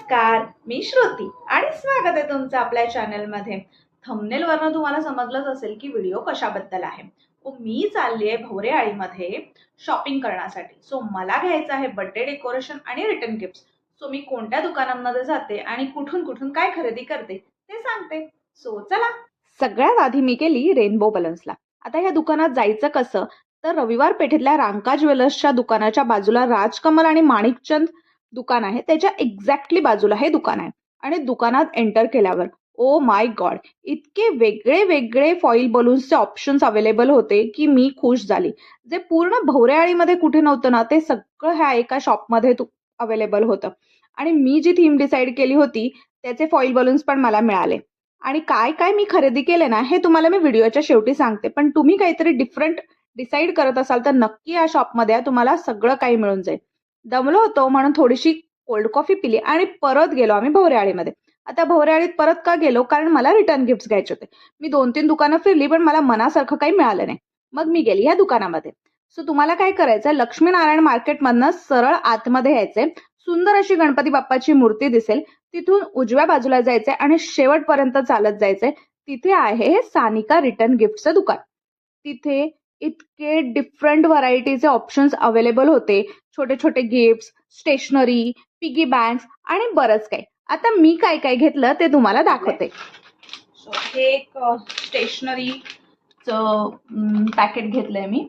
नमस्कार, मी श्रुती आणि स्वागत आहे तुमचं आपल्या चॅनलमध्ये. थंबनेलवरनं तुम्हाला समजलंच असेल की व्हिडिओ कशाबद्दल आहे. मी चालली आहे भोरेआळीमध्ये शॉपिंग करण्यासाठी. सो मला घ्यायचं आहे बर्थडे डेकोरेशन आणि रिटर्न गिफ्ट्स. सो मी कोणत्या दुकानांमध्ये जाते आणि कुठून कुठून काय खरेदी करते ते सांगते. सो चला. सगळ्यात आधी मी गेली रेनबो बलन्सला. आता ह्या दुकानात जायचं कसं, तर रविवार पेठेतल्या रांका ज्वेलर्सच्या दुकानाच्या बाजूला राजकमल आणि माणिकचंद दुकान आहे, त्याच्या एक्झॅक्टली बाजूला हे दुकान आहे. आणि दुकानात एंटर केल्यावर ओ माय गॉड, इतके वेगळे वेगळे फॉईल बलून्सचे ऑप्शन्स अवेलेबल होते की मी खुश झाली. जे पूर्ण भोवरेआळीमध्ये कुठे नव्हतं ना, ते सगळं ह्या एका शॉपमध्ये अवेलेबल होतं. आणि मी जी थीम डिसाईड केली होती त्याचे फॉईल बलून्स पण मला मिळाले. आणि काय काय मी खरेदी केले ना, हे तुम्हाला मी व्हिडिओच्या शेवटी सांगते. पण तुम्ही काहीतरी डिफरंट डिसाईड करत असाल तर नक्की या शॉपमध्ये या, तुम्हाला सगळं काही मिळून जाईल. दमलो होतो म्हणून थोडीशी कोल्ड कॉफी पिली आणि परत गेलो आम्ही भोवरेआळीमध्ये. आता भोवरेआळीत परत का गेलो, कारण मला रिटर्न गिफ्ट घ्यायचे होते. मी 2-3 दुकानं फिरली पण मला मनासारखं काही मिळालं नाही. मग मी गेली या दुकानामध्ये. सो तुम्हाला काय करायचं, लक्ष्मीनारायण मार्केटमधनं सरळ आतमध्ये यायचंय. सुंदर अशी गणपती बाप्पाची मूर्ती दिसेल, तिथून उजव्या बाजूला जायचंय आणि शेवटपर्यंत चालत जायचंय. तिथे आहे हे सानिका रिटर्न गिफ्टचं दुकान. तिथे इतके डिफरंट व्हरायटीचे ऑप्शन्स अवेलेबल होते. छोटे छोटे गिफ्ट्स, स्टेशनरी, पिगी बँक्स आणि बरंच काही. आता मी काय काय घेतलं ते तुम्हाला दाखवते. सो हे एक स्टेशनरीचं पॅकेट घेतलंय मी.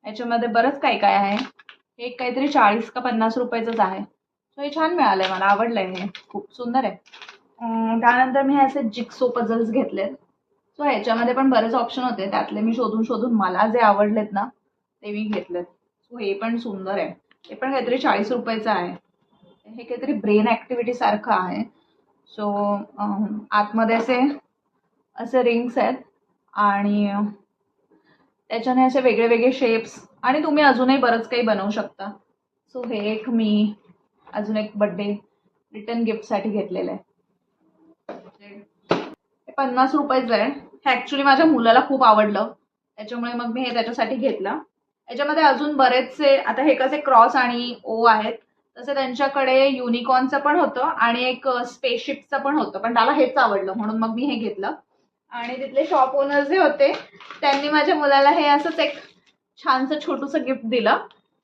याच्यामध्ये बरंच काय काय आहे. हे काहीतरी 40 का 50 रुपयाचंच आहे. सो हे छान मिळालंय, मला आवडलंय, हे खूप सुंदर आहे. त्यानंतर मी असे जिक्सो पझल्स घेतलेत. सो ह्याच्यामध्ये पण बरेच ऑप्शन होते, त्यातले मी शोधून शोधून मला जे आवडलेत ना ते मी घेतलेत. सो हे पण सुंदर आहे. हे पण काहीतरी 40 रुपयाचं आहे. हे काहीतरी ब्रेन ऍक्टिव्हिटी सारखं आहे. सो आतमध्ये असे असे रिंग्स आहेत आणि त्याच्याने असे वेगळे वेगळे शेप्स, आणि तुम्ही अजूनही बरंच काही बनवू शकता. सो हे एक मी अजून एक बर्थडे रिटर्न गिफ्टसाठी घेतलेलं आहे. हे 50 रुपयाचं आहे. हे ॲक्च्युली माझ्या मुलाला खूप आवडलं, त्याच्यामुळे मग मी हे त्याच्यासाठी घेतलं. याच्यामध्ये अजून बरेचसे, आता हे कसे क्रॉस आणि ओ आहेत, तसे त्यांच्याकडे युनिकॉर्नचं पण होतं आणि एक स्पेसशिपचं पण होतं, पण त्याला हेच आवडलं म्हणून मग मी हे घेतलं. आणि तिथले शॉप ओनर जे होते त्यांनी माझ्या मुलाला हे असंच एक छानसं छोटूसं गिफ्ट दिलं.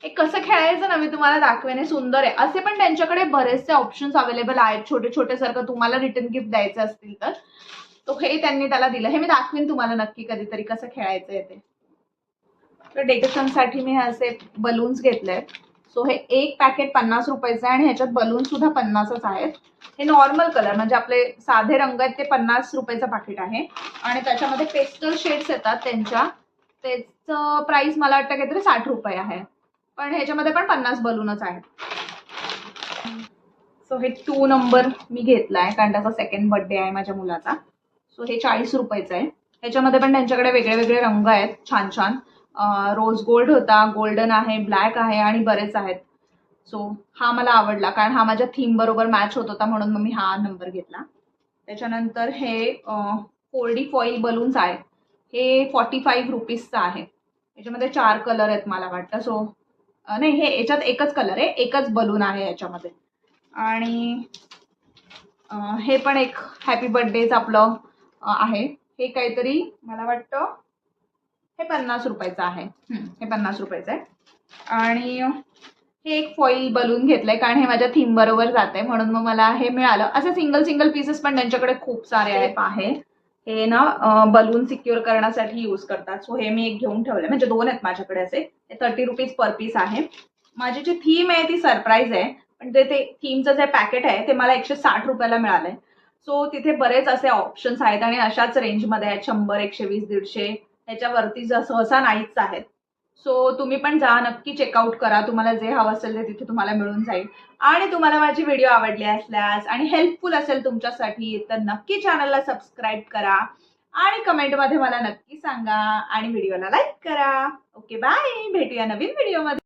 हे कसं खेळायचं ना मी तुम्हाला दाखवेन, हे सुंदर आहे. असे पण त्यांच्याकडे बरेचसे ऑप्शन्स अवेलेबल आहेत, छोटे छोटे सारखं तुम्हाला रिटर्न गिफ्ट द्यायचं असतील तर. तो हे त्यांनी त्याला दिलं. हे मी दाखवेन तुम्हाला नक्की कधीतरी कसं खेळायचं आहे ते. तर डेकोरेशनसाठी मी हे असे बलून्स घेतले. सो हे एक पॅकेट 50 रुपयाचं आहे आणि ह्याच्यात बलून सुद्धा 50च आहेत. हे नॉर्मल कलर म्हणजे आपले साधे रंग आहेत, ते 50 रुपयाचं पॅकेट आहे. आणि त्याच्यामध्ये पेस्टल शेड्स येतात त्यांच्या, त्याचं प्राइस मला वाटतं काहीतरी 60 रुपये आहे. पण ह्याच्यामध्ये पण 50 बलूनच आहेत. सो हे 2 नंबर मी घेतलाय कारण त्याचा सेकंड बर्थडे आहे माझ्या मुलाचा. सो हे 40 रुपयाचं आहे. ह्याच्यामध्ये पण त्यांच्याकडे वेगळे वेगळे रंग आहेत छान छान. रोज गोल्ड होता, गोल्डन आहे, ब्लॅक आहे आणि बरेच आहेत. सो हा मला आवडला कारण हा माझ्या थीम बरोबर मॅच होत होता, म्हणून मग मी हा नंबर घेतला. त्याच्यानंतर हे 4D फॉईल बलून्स आहेत. हे 45 रुपीजचं आहे. याच्यामध्ये 4 कलर आहेत मला वाटतं. सो नाही, हे याच्यात एकच कलर आहे, एकच बलून आहे याच्यामध्ये. आणि हे पण एक हॅपी बर्थडेच आपलं आहे. हे काहीतरी मला वाटतं हे 50 रुपयाचं आहे. हे 50 रुपयाचं आहे. आणि हे एक फॉईल बलून घेतलंय कारण हे माझ्या थीम बरोबर जाते, म्हणून मग मला हे मिळालं. असे सिंगल सिंगल पीसेस पण त्यांच्याकडे खूप सारे आहे. हे ना बलून सिक्युअर करण्यासाठी यूज करतात. सो हे मी एक घेऊन ठेवले, म्हणजे 2 आहेत माझ्याकडे असे. हे 30 रुपीज पर पीस आहे. माझी जी थीम आहे ती सरप्राईज आहे, पण ते थीमचं जे पॅकेट आहे ते मला 160 रुपयाला मिळालंय. सो तिथे बरेच असे ऑप्शन्स आहेत आणि अशाच रेंजमध्ये आहेत. 100, 120, 150 ह्याच्यावरती सहसा नाहीच आहेत. सो तुम्ही पण जा, नक्की चेकआउट करा. तुम्हाला जे हवं असेल ते तिथे तुम्हाला मिळून जाईल. आणि तुम्हाला माझी व्हिडिओ आवडली असल्यास आणि हेल्पफुल असेल तुमच्यासाठी तर नक्की चॅनलला सबस्क्राईब करा आणि कमेंटमध्ये मला नक्की सांगा आणि व्हिडिओला लाईक करा. Okay, bye. भेटूया नवीन व्हिडिओमध्ये.